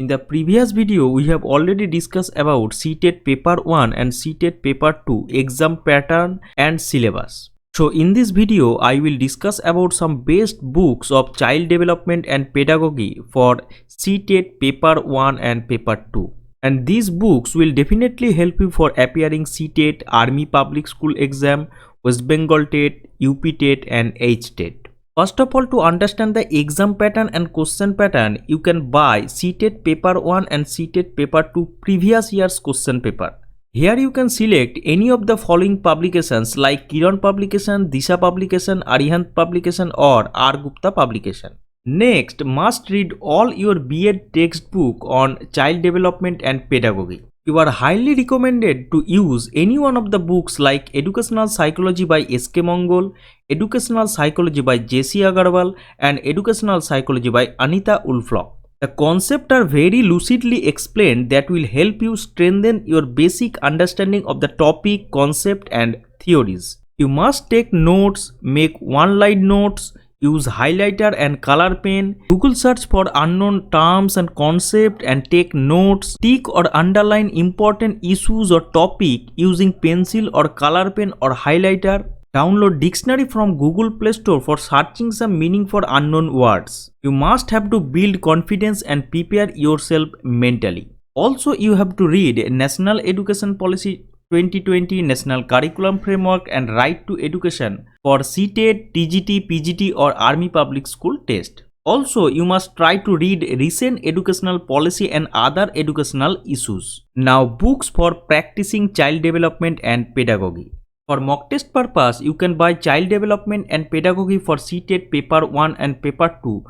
In the previous video, we have already discussed about CTET paper 1 and CTET paper 2 exam pattern and syllabus. So in this video, I will discuss about some best books of child development and pedagogy for CTET paper 1 and paper 2. And these books will definitely help you for appearing CTET, Army Public School exam, West Bengal TET, UP TET and HTET. First of all, to understand the exam pattern and question pattern, you can buy CTET paper 1 and CTET paper 2 previous year's question paper. Here you can select any of the following publications like Kiran publication, Disha publication, Arihant publication or R. Gupta publication. Next, must read all your B.Ed textbook on child development and pedagogy. You are highly recommended to use any one of the books like Educational Psychology by S.K. Mongol, Educational Psychology by J.C. Agarwal and Educational Psychology by Anita Ulflock. The concepts are very lucidly explained that will help you strengthen your basic understanding of the topic, concept and theories. You must take notes, make one-line notes, use highlighter and color pen, Google search for unknown terms and concepts and take notes, tick or underline important issues or topic using pencil or color pen or highlighter. Download dictionary from Google Play Store for searching some meaning for unknown words. You must have to build confidence and prepare yourself mentally. Also, you have to read National Education Policy 2020, National Curriculum Framework and Right to Education for CTET, TGT, PGT or Army Public School test. Also, you must try to read recent educational policy and other educational issues. Now, books for practicing child development and pedagogy. For mock test purpose, you can buy Child Development and Pedagogy for CTET paper 1 and paper 2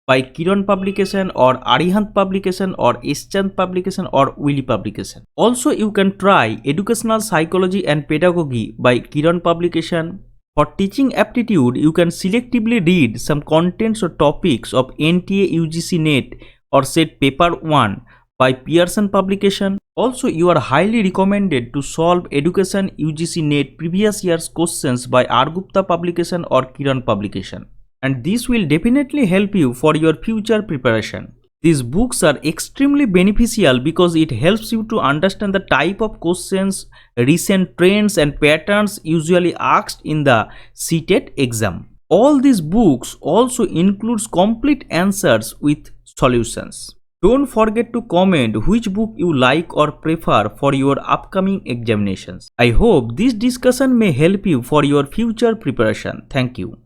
by Kiran publication or Arihant publication or Eschand publication or Wiley publication. Also, you can try Educational Psychology and Pedagogy by Kiran publication. For teaching aptitude, you can selectively read some contents or topics of NTA UGC NET or SET paper 1 by Pearson publication. Also, you are highly recommended to solve Education UGC NET previous year's questions by R. Gupta publication or Kiran publication. And this will definitely help you for your future preparation. These books are extremely beneficial because it helps you to understand the type of questions, recent trends and patterns usually asked in the CTET exam. All these books also includes complete answers with solutions. Don't forget to comment which book you like or prefer for your upcoming examinations. I hope this discussion may help you for your future preparation. Thank you.